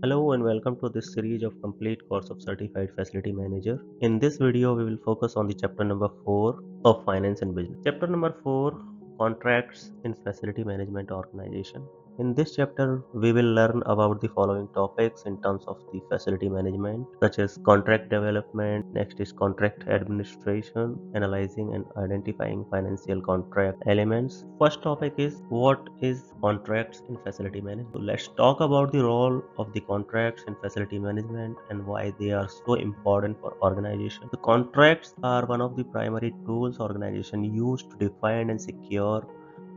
Hello and welcome to this series of complete course of Certified Facility Manager. In this video, we will focus on the chapter number 4 of Finance and Business. Chapter number 4, Contracts in Facility Management Organization. In this chapter, we will learn about the following topics in terms of the facility management, such as contract development, next is contract administration, analyzing and identifying financial contract elements. First topic is what is contracts in facility management. So let's talk about the role of the contracts in facility management and why they are so important for organization. The contracts are one of the primary tools organization use to define and secure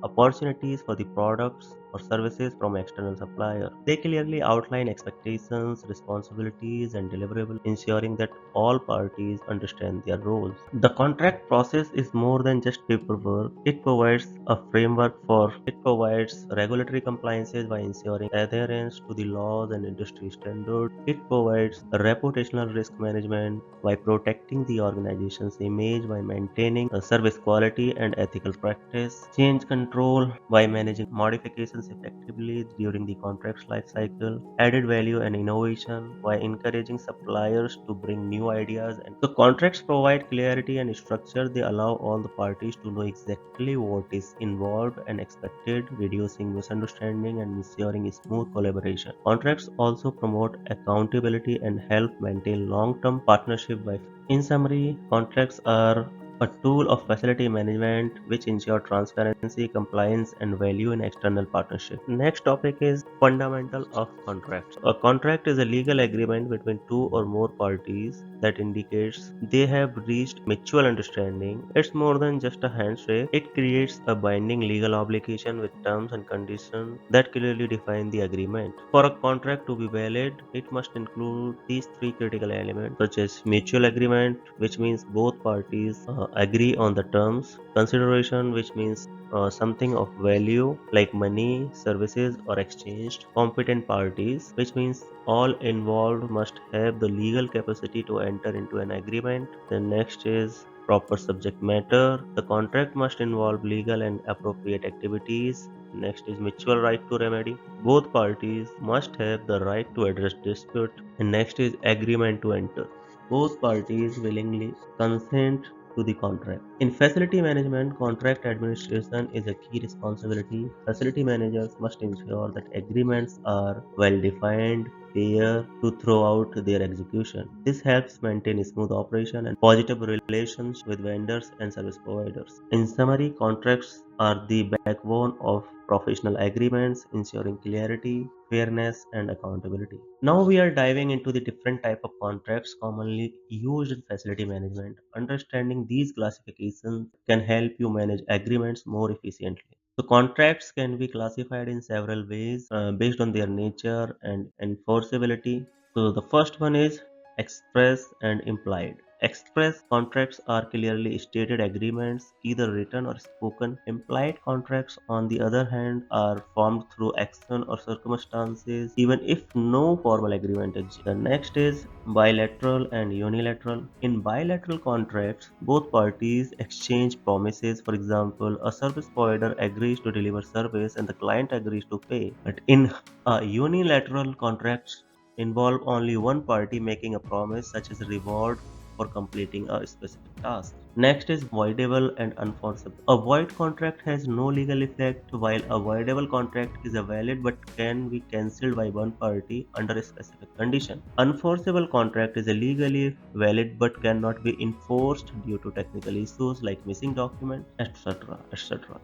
opportunities for the products or services from external supplier. They clearly outline expectations, responsibilities, and deliverables, ensuring that all parties understand their roles. The contract process is more than just paperwork. It provides a framework for it provides regulatory compliances by ensuring adherence to the laws and industry standards. It provides a reputational risk management by protecting the organization's image by maintaining a service quality and ethical practice, change control by managing modifications effectively during the contract's life cycle, added value and innovation by encouraging suppliers to bring new ideas. And the contracts provide clarity and structure. They allow all the parties to know exactly what is involved and expected, reducing misunderstanding and ensuring smooth collaboration. Contracts also promote accountability and help maintain long-term partnership by in summary, contracts are a tool of facility management which ensure transparency, compliance, and value in external partnership. Next topic is fundamental of contracts. A contract is a legal agreement between two or more parties that indicates they have reached mutual understanding. It's more than just a handshake. It creates a binding legal obligation with terms and conditions that clearly define the agreement. For a contract to be valid, it must include these three critical elements such as mutual agreement, which means both parties agree on the terms, consideration, which means something of value like money, services, or exchanged, competent parties, which means all involved must have the legal capacity to enter into an agreement. The next is proper subject matter. The contract must involve legal and appropriate activities. Next is mutual right to remedy. Both parties must have the right to address dispute. And next is agreement to enter. Both parties willingly consent to the contract. In facility management, contract administration is a key responsibility. Facility managers must ensure that agreements are well defined, fair to throughout their execution. This helps maintain smooth operation and positive relations with vendors and service providers. In summary, contracts are the backbone of professional agreements, ensuring clarity, fairness, and accountability. Now we are diving into the different type of contracts commonly used in facility management. Understanding these classifications can help you manage agreements more efficiently. So contracts can be classified in several ways based on their nature and enforceability. So the first one is express and implied. Express contracts are clearly stated agreements, either written or spoken. Implied contracts, on the other hand, are formed through action or circumstances, even if no formal agreement exists. The next is bilateral and unilateral. In bilateral contracts, both parties exchange promises. For example, a service provider agrees to deliver service and the client agrees to pay. But in unilateral contracts, involve only one party making a promise, such as a reward for completing a specific task. Next is voidable and unenforceable. A void contract has no legal effect, while a voidable contract is a valid but can be cancelled by one party under a specific condition. Unenforceable contract is a legally valid but cannot be enforced due to technical issues like missing documents, etc. etc.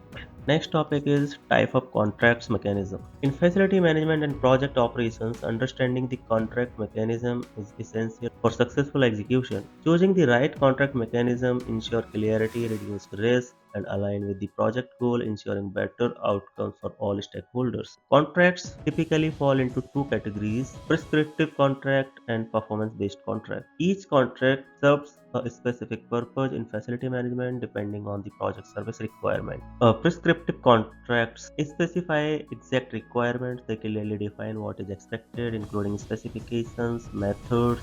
Next topic is type of contracts mechanism. In facility management and project operations, understanding the contract mechanism is essential for successful execution. Choosing the right contract mechanism ensure clarity, reduce risk, and align with the project goal, ensuring better outcomes for all stakeholders. Contracts typically fall into two categories: prescriptive contract and performance-based contract. Each contract serves a specific purpose in facility management depending on the project service requirement. Prescriptive contracts specify exact requirements. They clearly define what is expected, including specifications, methods,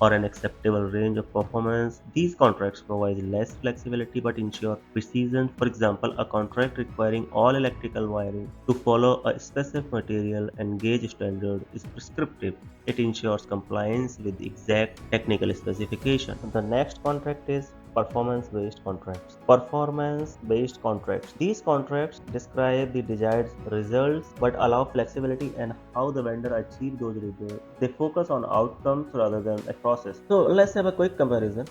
or an acceptable range of performance. These contracts provide less flexibility but ensure precision. For example, a contract requiring all electrical wiring to follow a specific material and gauge standard is prescriptive. It ensures compliance with the exact technical specification. The next contract is performance based contracts. Performance based contracts. These contracts describe the desired results but allow flexibility and how the vendor achieves those results. They focus on outcomes rather than a process. So let's have a quick comparison.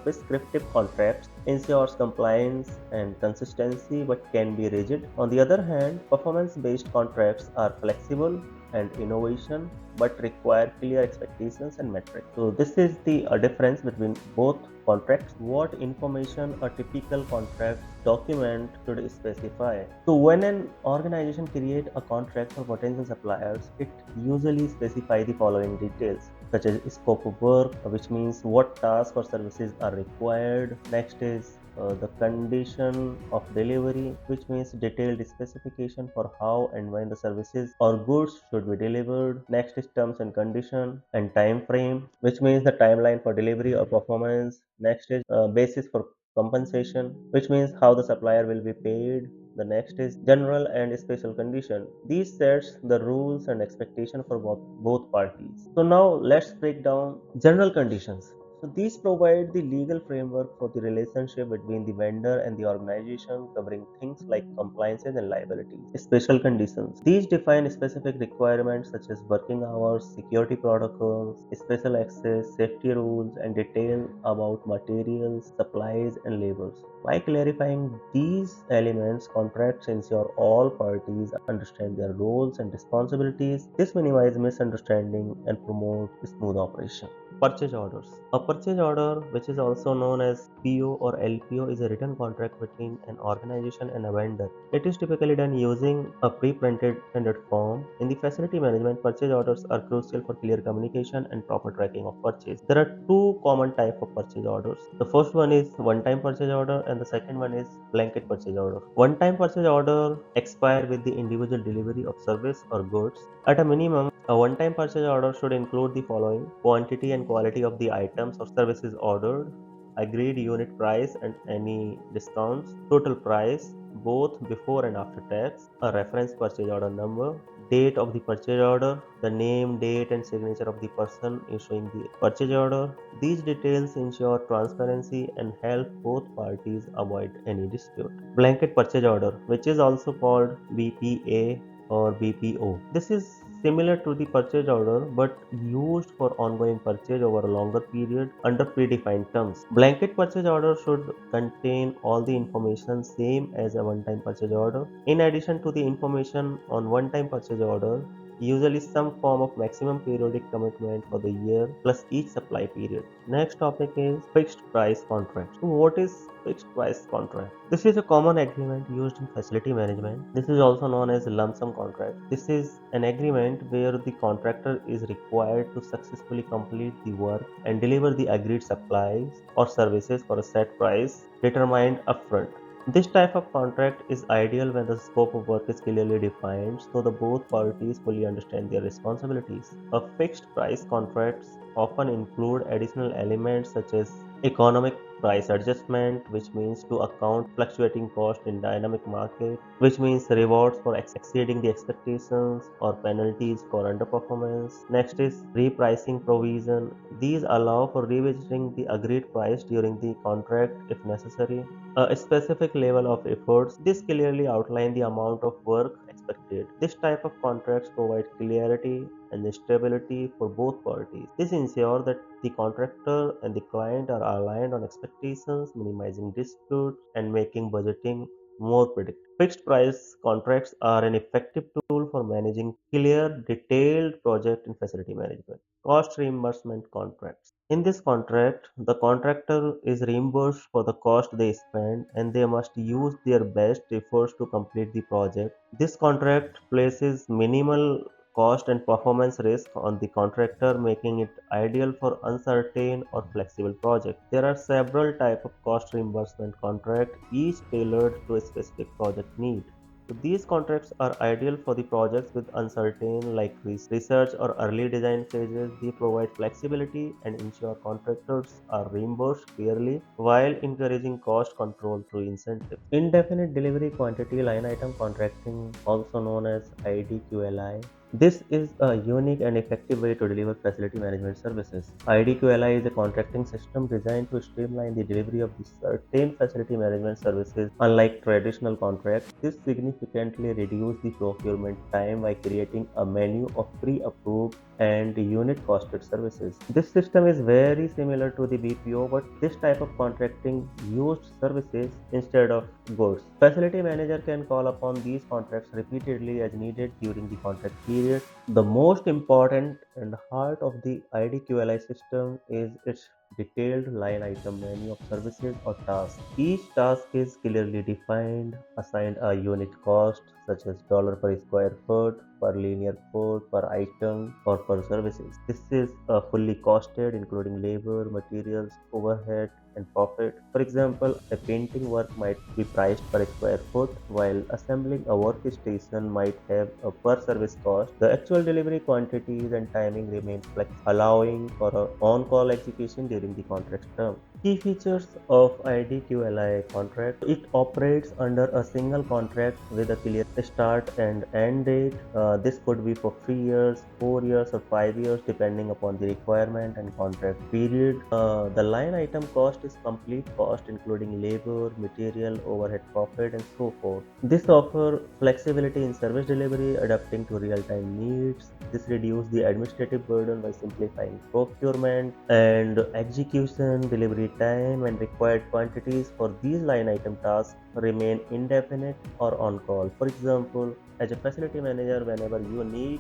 Prescriptive contracts ensures compliance and consistency but can be rigid. On the other hand, performance based contracts are flexible and innovation but require clear expectations and metrics. So this is the difference between both contracts. What information a typical contract document should specify? So when an organization creates a contract for potential suppliers, it usually specifies the following details such as scope of work, which means what tasks or services are required. Next is the condition of delivery, which means detailed specification for how and when the services or goods should be delivered. Next is terms and condition and time frame, which means the timeline for delivery or performance. Next is basis for compensation, which means how the supplier will be paid. The next is general and special condition. These sets the rules and expectation for both parties. So now let's break down general conditions. So these provide the legal framework for the relationship between the vendor and the organization, covering things like compliances and liabilities. Special conditions. These define specific requirements such as working hours, security protocols, special access, safety rules, and detail about materials, supplies, and labors. By clarifying these elements, contracts ensure all parties understand their roles and responsibilities. This minimizes misunderstanding and promotes smooth operation. Purchase orders. A purchase order, which is also known as PO or LPO, is a written contract between an organization and a vendor. It is typically done using a pre-printed standard form. In the facility management, purchase orders are crucial for clear communication and proper tracking of purchase. There are two common types of purchase orders. The first one is one-time purchase order and the second one is blanket purchase order. One-time purchase order expire with the individual delivery of service or goods. At a minimum, a one-time purchase order should include the following: quantity and quality of the items or services ordered, agreed unit price and any discounts, total price, both before and after tax, a reference purchase order number, date of the purchase order, the name, date, and signature of the person issuing the purchase order. These details ensure transparency and help both parties avoid any dispute. Blanket purchase order, which is also called BPA or BPO. This is similar to the purchase order but used for ongoing purchase over a longer period under predefined terms. Blanket purchase order should contain all the information same as a one-time purchase order. In addition to the information on one-time purchase order, usually some form of maximum periodic commitment for the year plus each supply period. Next topic is fixed price contract. So what is fixed price contract? This is a common agreement used in facility management. This is also known as lump sum contract. This is an agreement where the contractor is required to successfully complete the work and deliver the agreed supplies or services for a set price determined upfront. This type of contract is ideal when the scope of work is clearly defined so the both parties fully understand their responsibilities. A fixed price contracts often include additional elements such as economic price adjustment, which means to account fluctuating cost in dynamic market, which means rewards for exceeding the expectations or penalties for underperformance. Next is repricing provision. These allow for revisiting the agreed price during the contract if necessary. A specific level of efforts. This clearly outline the amount of work expected. This type of contracts provide clarity and stability for both parties. This ensures that the contractor and the client are aligned on expectations, minimizing disputes and making budgeting more predictable. Fixed price contracts are an effective tool for managing clear, detailed project and facility management. Cost reimbursement contracts. In this contract, the contractor is reimbursed for the cost they spend and they must use their best efforts to complete the project. This contract places minimal cost and performance risk on the contractor, making it ideal for uncertain or flexible projects. There are several types of cost reimbursement contract, each tailored to a specific project need. So these contracts are ideal for the projects with uncertain like research or early design phases. They provide flexibility and ensure contractors are reimbursed fairly while encouraging cost control through incentives. Indefinite delivery quantity line item contracting, also known as IDQLI. This is a unique and effective way to deliver facility management services. IDQLI is a contracting system designed to streamline the delivery of the certain facility management services. Unlike traditional contracts, this significantly reduces the procurement time by creating a menu of pre-approved and unit costed services. This system is very similar to the BPO, but this type of contracting used services instead of goods. Facility manager can call upon these contracts repeatedly as needed during the contract period. The most important and heart of the IDQLI system is its detailed line item menu of services or tasks. Each task is clearly defined, assigned a unit cost such as dollar per square foot, per linear foot, per item, or per services. This is fully costed, including labor, materials, overhead, and profit. For example, a painting work might be priced per square foot, while assembling a workstation might have a per service cost. The actual delivery quantities and timing remain flexible, allowing for a on-call execution during the contract term. Key features of IDQLI contract. It operates under a single contract with a clear start and end date. This could be for 3 years, 4 years, or 5 years depending upon the requirement and contract period. The line item cost is complete cost including labor, material, overhead profit, and so forth. This offers flexibility in service delivery, adapting to real-time needs. This reduces the administrative burden by simplifying procurement and execution, delivery time, and required quantities for these line item tasks remain indefinite or on call. For example, as a facility manager, whenever you need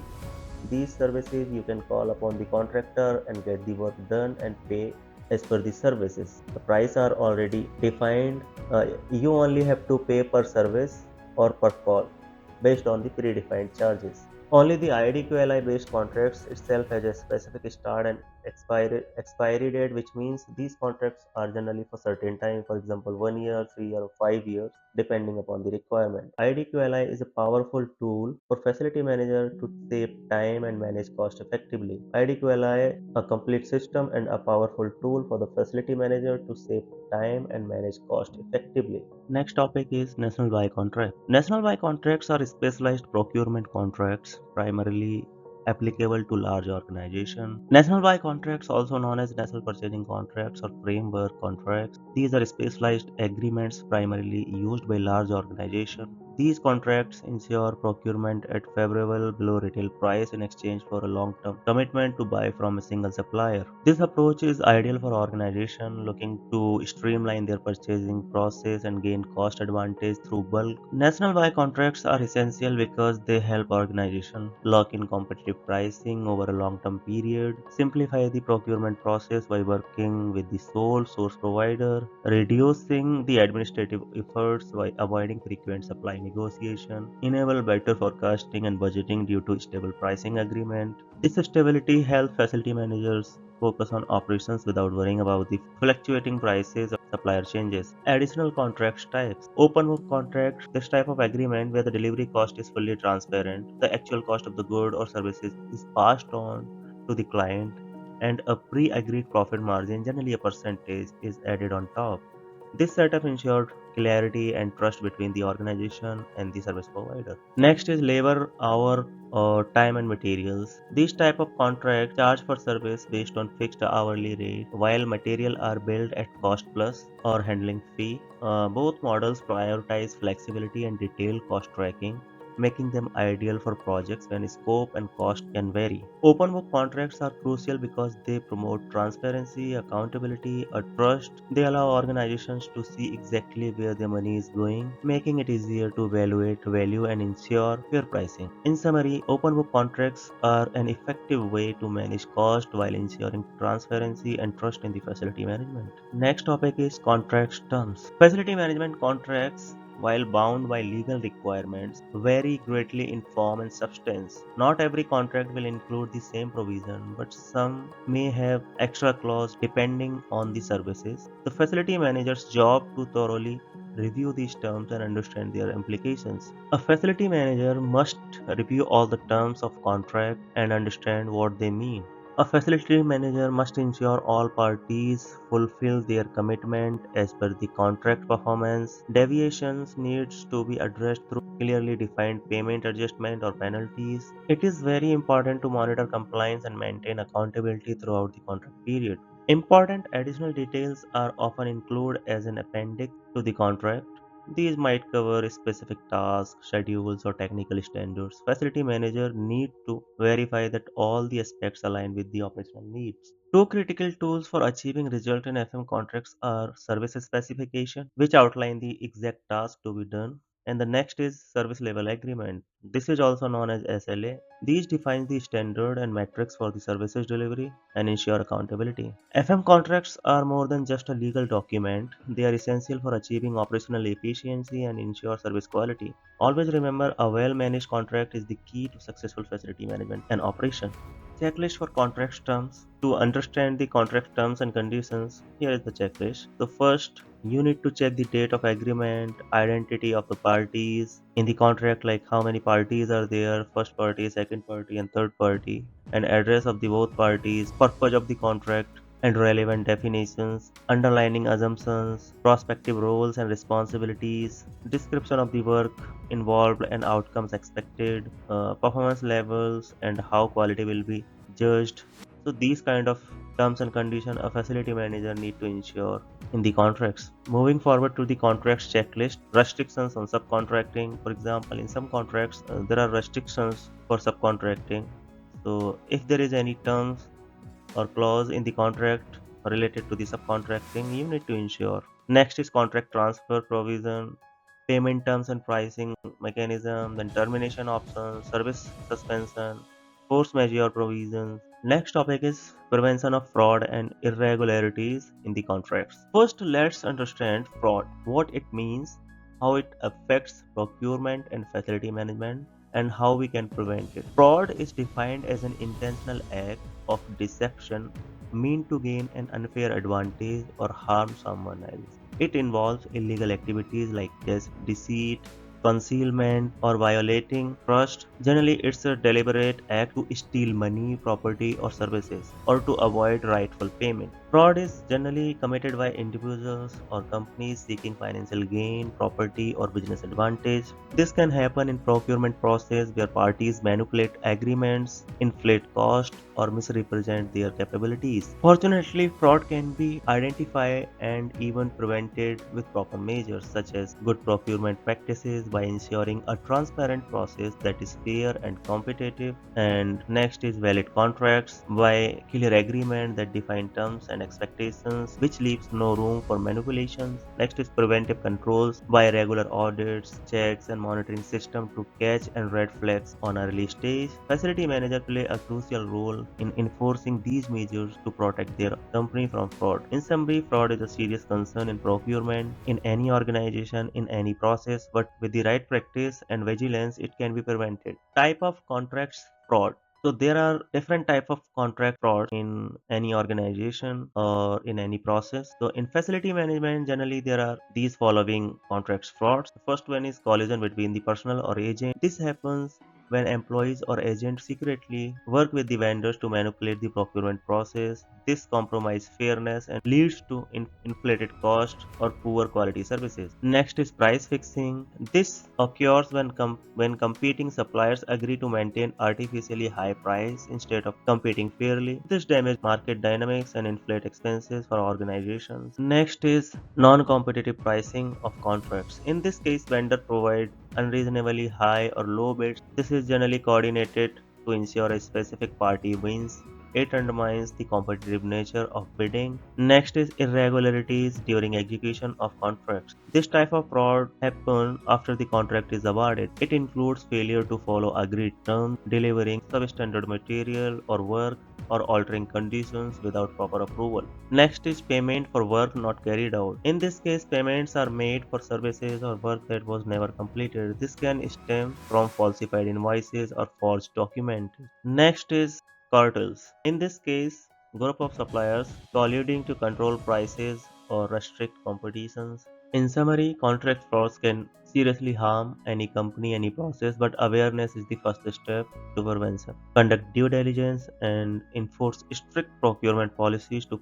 these services, you can call upon the contractor and get the work done and pay as per the services. The price are already defined. You only have to pay per service or per call based on the predefined charges. Only the IDQLI based contracts itself has a specific start and expiry date, which means these contracts are generally for certain time, for example 1 year, 3 year, or 5 years, depending upon the requirement. IDQLI is a powerful tool for facility manager to save time and manage cost effectively. IDQLI, a complete system and a powerful tool for the facility manager to save time and manage cost effectively. Next topic is national buy contract. National buy contracts are specialized procurement contracts primarily applicable to large organizations. National buy contracts, also known as national purchasing contracts or framework contracts, these are specialized agreements primarily used by large organizations. These contracts ensure procurement at favorable below retail price in exchange for a long-term commitment to buy from a single supplier. This approach is ideal for organizations looking to streamline their purchasing process and gain cost advantage through bulk. National buy contracts are essential because they help organizations lock in competitive pricing over a long-term period, simplify the procurement process by working with the sole source provider, reducing the administrative efforts by avoiding frequent supply negotiation, enable better forecasting and budgeting due to stable pricing agreement. This stability helps facility managers focus on operations without worrying about the fluctuating prices or supplier changes. Additional contract types. Open book contract. This type of agreement where the delivery cost is fully transparent. The actual cost of the good or services is passed on to the client and a pre-agreed profit margin, generally a percentage, is added on top. This setup ensured clarity and trust between the organization and the service provider. Next is labor, hour, or time and materials. These type of contracts charge for service based on fixed hourly rate, while material are billed at cost plus or handling fee. Both models prioritize flexibility and detailed cost tracking, making them ideal for projects when scope and cost can vary. Open book contracts are crucial because they promote transparency, accountability, or trust. They allow organizations to see exactly where their money is going, making it easier to evaluate value and ensure fair pricing. In summary, open book contracts are an effective way to manage cost while ensuring transparency and trust in the facility management. Next topic is contracts terms. Facility management contracts while bound by legal requirements, vary greatly in form and substance. Not every contract will include the same provision, but some may have extra clause depending on the services. The facility manager's job to thoroughly review these terms and understand their implications. A facility manager must review all the terms of contract and understand what they mean. A facility manager must ensure all parties fulfill their commitment as per the contract performance. Deviations needs to be addressed through clearly defined payment adjustment or penalties. It is very important to monitor compliance and maintain accountability throughout the contract period. Important additional details are often included as an appendix to the contract. These might cover specific tasks, schedules, or technical standards. Facility manager need to verify that all the aspects align with the operational needs. Two critical tools for achieving result in FM contracts are service specification, which outline the exact task to be done, and the next is service level agreement. This is also known as SLA. These define the standard and metrics for the services delivery and ensure accountability. FM contracts are more than just a legal document, they are essential for achieving operational efficiency and ensure service quality. Always remember, a well managed contract is the key to successful facility management and operation. Checklist for contract terms. To understand the contract terms and conditions, here is the checklist. So, first, you need to check the date of agreement, identity of the parties in the contract, like how many parties are there, first party, second party, and third party, and address of the both parties, purpose of the contract, and relevant definitions, underlining assumptions, prospective roles and responsibilities, description of the work involved and outcomes expected, performance levels, and how quality will be judged. So these kind of terms and conditions a facility manager need to ensure in the contracts. Moving forward to the contracts checklist, restrictions on subcontracting. For example, in some contracts, there are restrictions for subcontracting. So if there is any terms or clause in the contract related to the subcontracting, you need to ensure. Next is contract transfer provision, payment terms and pricing mechanism, then termination options, service suspension, force majeure provisions. Next topic is prevention of fraud and irregularities in the contracts. First, let's understand fraud, what it means, how it affects procurement and facility management, and how we can prevent it. Fraud is defined as an intentional act of deception meant to gain an unfair advantage or harm someone else. It involves illegal activities like deceit, concealment, or violating trust. Generally, it's a deliberate act to steal money, property, or services, or to avoid rightful payment. Fraud is generally committed by individuals or companies seeking financial gain, property, or business advantage. This can happen in procurement process where parties manipulate agreements, inflate cost, or misrepresent their capabilities. Fortunately, fraud can be identified and even prevented with proper measures such as good procurement practices by ensuring a transparent process that is fair and competitive. And next is valid contracts by clear agreement that define terms and expectations, which leaves no room for manipulations. Next is preventive controls by regular audits, checks, and monitoring system to catch and red flags on early stage. Facility manager play a crucial role in enforcing these measures to protect their company from fraud. In summary, fraud is a serious concern in procurement, in any organization, in any process, but with the right practice and vigilance, it can be prevented. Type of contracts fraud. So there are different type of contract fraud in any organization or in any process. So in facility management, generally there are these following contracts frauds. The first one is collision between the personnel or agent. This happens when employees or agents secretly work with the vendors to manipulate the procurement process. This compromises fairness and leads to inflated cost or poor quality services. Next is price fixing. This occurs when competing suppliers agree to maintain artificially high price instead of competing fairly. This damages market dynamics and inflate expenses for organizations. Next is non-competitive pricing of contracts. In this case, vendor provide unreasonably high or low bids. This is generally coordinated to ensure a specific party wins. It undermines the competitive nature of bidding. Next is irregularities during execution of contracts. This type of fraud happens after the contract is awarded. It includes failure to follow agreed terms, delivering substandard material or work, or altering conditions without proper approval. Next is payment for work not carried out. In this case, payments are made for services or work that was never completed. This can stem from falsified invoices or forged documents. Next is cartels. In this case, group of suppliers colluding to control prices or restrict competitions. In summary, contract frauds can seriously harm any company, any process, but awareness is the first step to prevention. Conduct due diligence and enforce strict procurement policies to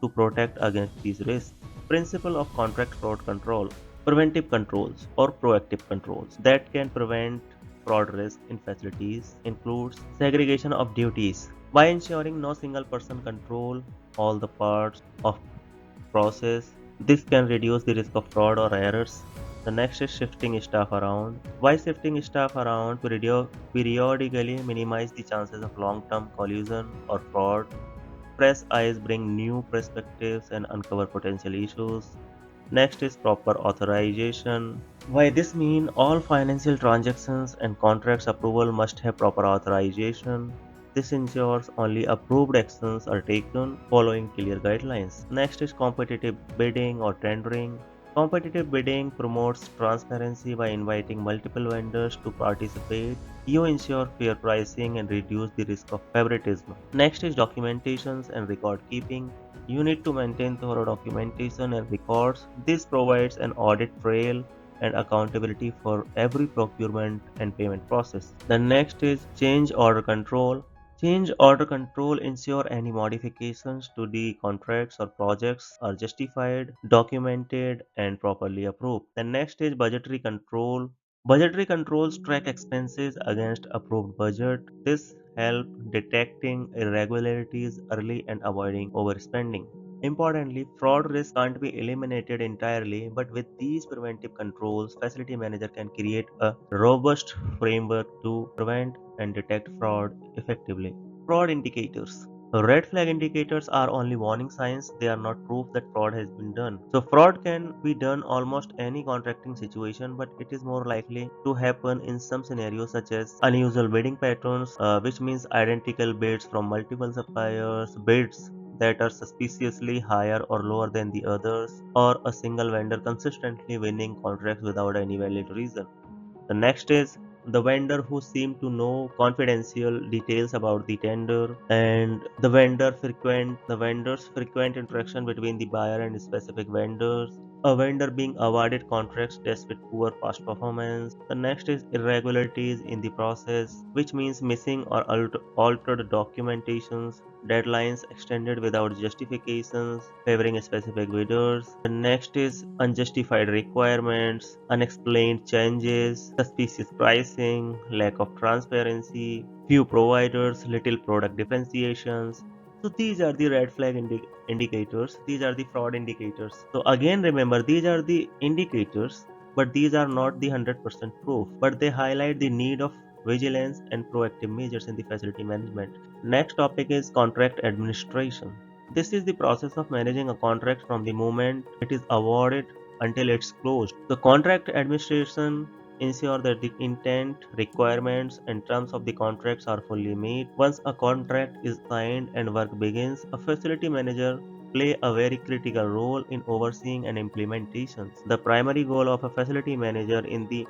protect against these risks. Principle of contract fraud control. Preventive controls or proactive controls that can prevent fraud risk in facilities includes segregation of duties by ensuring no single person control all the parts of process. This can reduce the risk of fraud or errors. The next is shifting staff around. By shifting staff around, periodically minimize the chances of long-term collusion or fraud. Fresh eyes bring new perspectives and uncover potential issues. Next is proper authorization. By this mean all financial transactions and contracts approval must have proper authorization. This ensures only approved actions are taken following clear guidelines. Next is competitive bidding or tendering. Competitive bidding promotes transparency by inviting multiple vendors to participate. You ensure fair pricing and reduce the risk of favoritism. Next is documentations and record keeping. You need to maintain thorough documentation and records. This provides an audit trail and accountability for every procurement and payment process. The next is change order control. Change order control ensure any modifications to the contracts or projects are justified, documented, and properly approved. The next is budgetary control. Budgetary controls track expenses against approved budget. This help detecting irregularities early and avoiding overspending. Importantly, fraud risk can't be eliminated entirely, but with these preventive controls, facility manager can create a robust framework to prevent and detect fraud effectively. Fraud indicators. Red flag indicators are only warning signs, they are not proof that fraud has been done. So, fraud can be done almost any contracting situation, but it is more likely to happen in some scenarios such as unusual bidding patterns, which means identical bids from multiple suppliers, bids that are suspiciously higher or lower than the others, or a single vendor consistently winning contracts without any valid reason. The next is the vendor who seem to know confidential details about the tender, and the vendor's frequent interaction between the buyer and specific vendors. A vendor being awarded contracts despite poor past performance. The next is irregularities in the process, which means missing or altered documentations, deadlines extended without justifications, favoring specific bidders. The next is unjustified requirements, unexplained changes, suspicious pricing, lack of transparency, few providers, little product differentiations. So these are the red flag indicators. These are the fraud indicators. So again, remember these are the indicators, but these are not the 100% proof. But they highlight the need of vigilance and proactive measures in the facility management. Next topic is contract administration. This is the process of managing a contract from the moment it is awarded until it's closed. The contract administration ensure that the intent, requirements, and terms of the contracts are fully met. Once a contract is signed and work begins, a facility manager play a very critical role in overseeing and implementation. The primary goal of a facility manager in the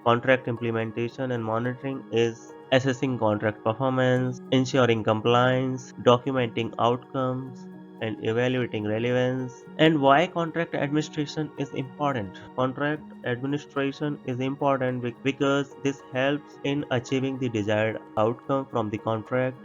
contract implementation and monitoring is assessing contract performance, ensuring compliance, documenting outcomes, and evaluating relevance. And why contract administration is important? Contract administration is important because this helps in achieving the desired outcome from the contract,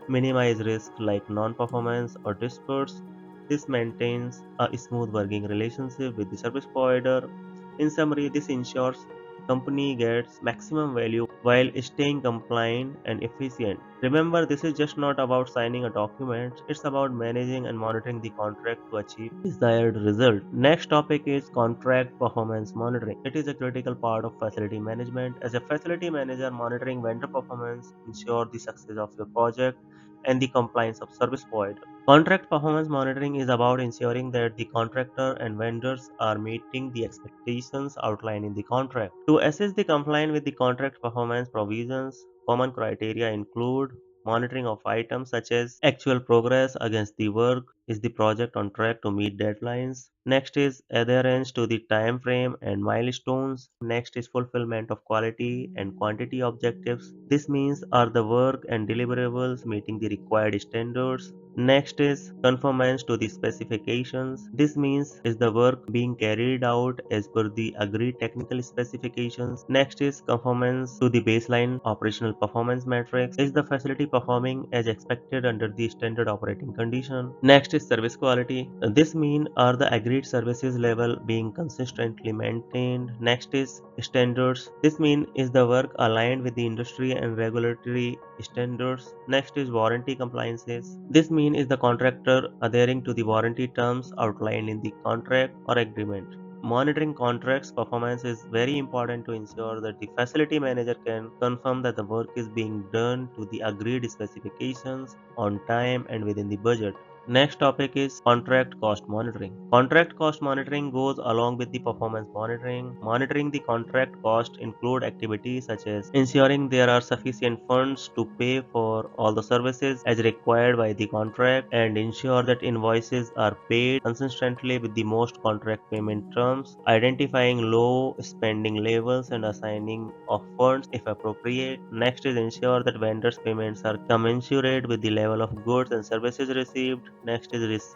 minimize risk like non-performance or disputes. This maintains a smooth working relationship with the service provider. In summary, this ensures company gets maximum value while staying compliant and efficient. Remember, this is just not about signing a document, it's about managing and monitoring the contract to achieve desired result. Next topic is contract performance monitoring. It is a critical part of facility management. As a facility manager, monitoring vendor performance ensure the success of your project. and the compliance of service provider. Contract performance monitoring is about ensuring that the contractor and vendors are meeting the expectations outlined in the contract. To assess the compliance with the contract performance provisions, common criteria include monitoring of items such as actual progress against the work, is the project on track to meet deadlines. Next is adherence to the time frame and milestones. Next is fulfillment of quality and quantity objectives. This means are the work and deliverables meeting the required standards. Next is conformance to the specifications. This means is the work being carried out as per the agreed technical specifications. Next is conformance to the baseline operational performance metrics. Is the facility performing as expected under the standard operating condition? Next is service quality. This means are the agreed services level being consistently maintained? Next is standards. This means is the work aligned with the industry and regulatory standards? Next is warranty compliances. This means is the contractor adhering to the warranty terms outlined in the contract or agreement. Monitoring contracts performance is very important to ensure that the facility manager can confirm that the work is being done to the agreed specifications on time and within the budget. Next topic is contract cost monitoring. Contract cost monitoring goes along with the performance monitoring. Monitoring the contract cost include activities such as ensuring there are sufficient funds to pay for all the services as required by the contract and ensure that invoices are paid consistently with the most contract payment terms, identifying low spending levels and assigning of funds if appropriate. Next is ensure that vendors payments are commensurate with the level of goods and services received. Next is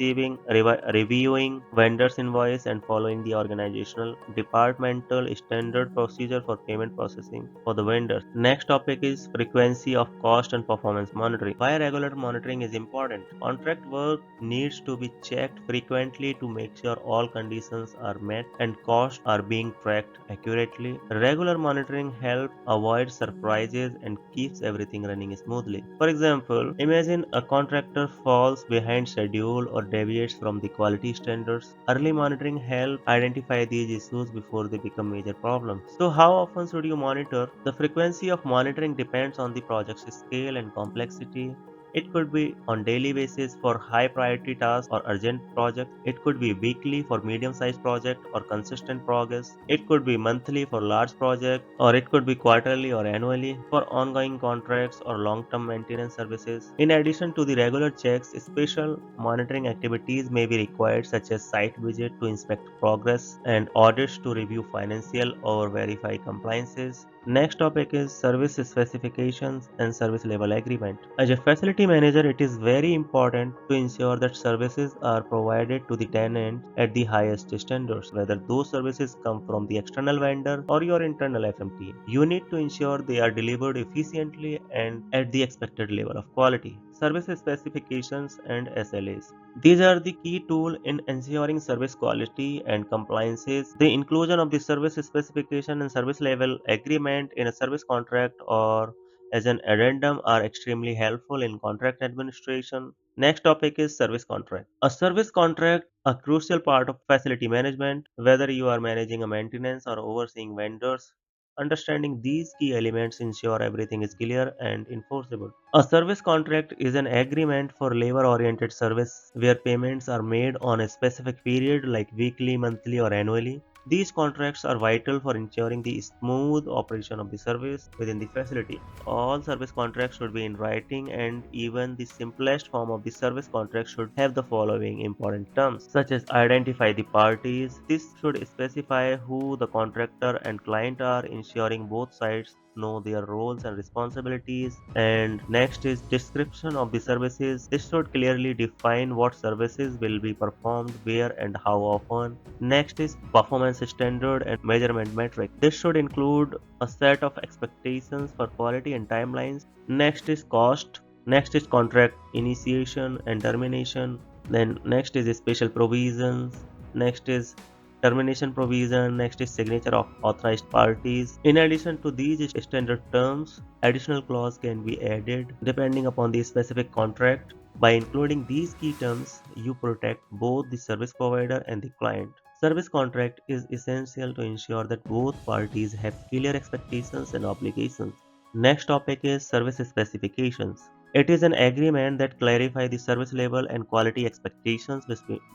reviewing vendors' invoice and following the organizational departmental standard procedure for payment processing for the vendors. Next topic is frequency of cost and performance monitoring. Why regular monitoring is important? Contract work needs to be checked frequently to make sure all conditions are met and costs are being tracked accurately. Regular monitoring helps avoid surprises and keeps everything running smoothly. For example, imagine a contractor falls behind schedule or deviates from the quality standards. Early monitoring helps identify these issues before they become major problems. So, how often should you monitor? The frequency of monitoring depends on the project's scale and complexity. It could be on daily basis for high priority tasks or urgent projects. It could be weekly for medium sized project or consistent progress. It could be monthly for large project or it could be quarterly or annually for ongoing contracts or long term maintenance services. In addition to the regular checks, special monitoring activities may be required such as site visit to inspect progress and audits to review financial or verify compliances. Next topic is service specifications and service level agreement. As a facility manager, it is very important to ensure that services are provided to the tenant at the highest standards, whether those services come from the external vendor or your internal FMT. You need to ensure they are delivered efficiently and at the expected level of quality. Service specifications and SLAs. These are the key tool in ensuring service quality and compliances. The inclusion of the service specification and service level agreement in a service contract or as an addendum are extremely helpful in contract administration. Next topic is service contract. A service contract, a crucial part of facility management, whether you are managing a maintenance or overseeing vendors. Understanding these key elements ensure everything is clear and enforceable. A service contract is an agreement for labor oriented service where payments are made on a specific period like weekly, monthly, or annually. These contracts are vital for ensuring the smooth operation of the service within the facility. All service contracts should be in writing, and even the simplest form of the service contract should have the following important terms, such as identify the parties. This should specify who the contractor and client are, ensuring both sides know their roles and responsibilities. And next is description of the services. This should clearly define what services will be performed where and how often. Next is performance standard and measurement metric. This should include a set of expectations for quality and timelines. Next is cost. Next is contract initiation and termination. Then next is special provisions. Next is termination provision. Next is signature of authorized parties. In addition to these standard terms, additional clause can be added depending upon the specific contract. By including these key terms, you protect both the service provider and the client. Service contract is essential to ensure that both parties have clear expectations and obligations. Next topic is service specifications. It is an agreement that clarifies the service level and quality expectations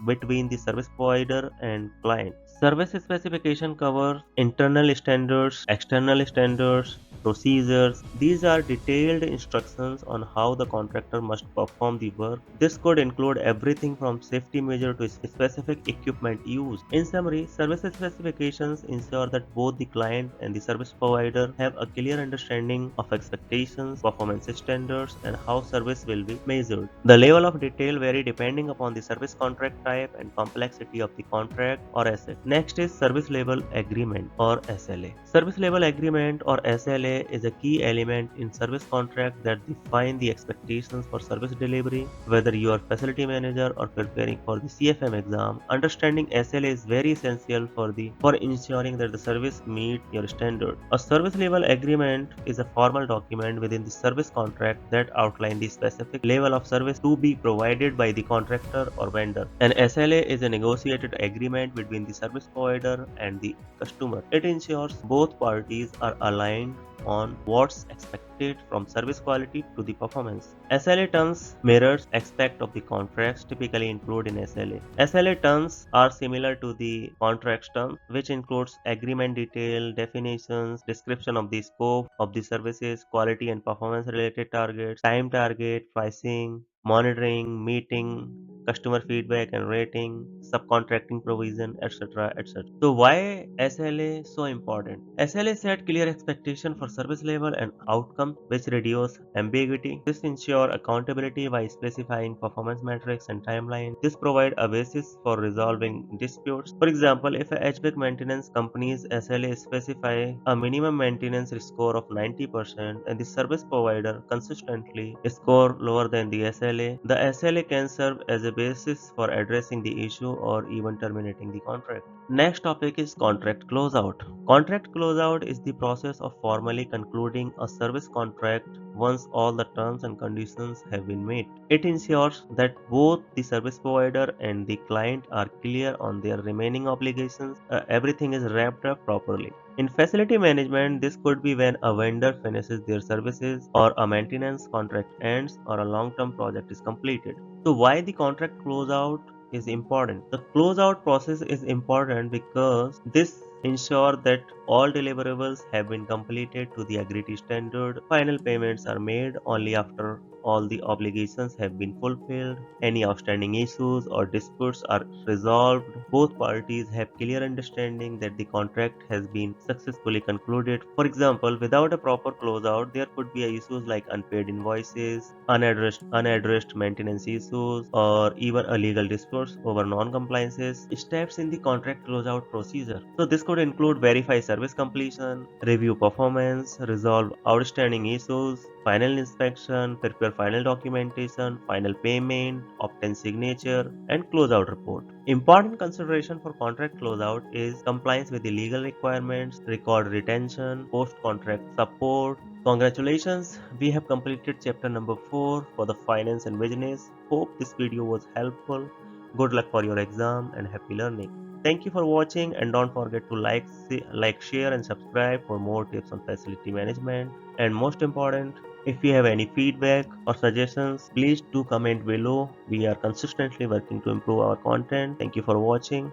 between the service provider and client. Service specification covers internal standards, external standards, procedures. These are detailed instructions on how the contractor must perform the work. This could include everything from safety measure to specific equipment used. In summary, service specifications ensure that both the client and the service provider have a clear understanding of expectations, performance standards, and how service will be measured. The level of detail vary depending upon the service contract type and complexity of the contract or asset. Next is service level agreement or SLA. Service level agreement or SLA is a key element in service contract that define the expectations for service delivery. Whether you are facility manager or preparing for the CFM exam, understanding SLA is very essential for ensuring that the service meet your standard. A service level agreement is a formal document within the service contract that outline the specific level of service to be provided by the contractor or vendor. An SLA is a negotiated agreement between the service provider and the customer. It ensures both parties are aligned on what's expected from service quality to the performance. SLA terms mirrors aspect of the contracts typically included in SLA. SLA terms are similar to the contracts terms, which includes agreement detail, definitions, description of the scope of the services, quality and performance related targets, time target, pricing, monitoring, meeting, customer feedback and rating, subcontracting provision, etc. etc. So why SLA so important? SLA set clear expectation for service level and outcome which reduce ambiguity. This ensure accountability by specifying performance metrics and timeline. This provide a basis for resolving disputes. For example, if a HVAC maintenance company's SLA specify a minimum maintenance score of 90% and the service provider consistently score lower than the SLA can serve as a basis for addressing the issue or even terminating the contract. Next topic is contract closeout. Contract closeout is the process of formally concluding a service contract once all the terms and conditions have been met. It ensures that both the service provider and the client are clear on their remaining obligations. Everything is wrapped up properly. In facility management, this could be when a vendor finishes their services or a maintenance contract ends or a long-term project is completed. So why the contract closeout is important? The closeout process is important because this ensures that all deliverables have been completed to the agreed standard. Final payments are made only after all the obligations have been fulfilled. Any outstanding issues or disputes are resolved. Both parties have clear understanding that the contract has been successfully concluded. For example, without a proper closeout, there could be issues like unpaid invoices, unaddressed maintenance issues, or even a legal disputes over non-compliances. Steps in the contract closeout procedure. So this could include verify service completion, review performance, resolve outstanding issues, final inspection, prepare final documentation, final payment, obtain signature, and closeout report. Important consideration for contract closeout is compliance with the legal requirements, record retention, post-contract support. Congratulations, we have completed chapter number 4 for the finance and business. Hope this video was helpful. Good luck for your exam and happy learning. Thank you for watching and don't forget to like, share and subscribe for more tips on facility management. And most important, if you have any feedback or suggestions, please do comment below. We are consistently working to improve our content. Thank you for watching.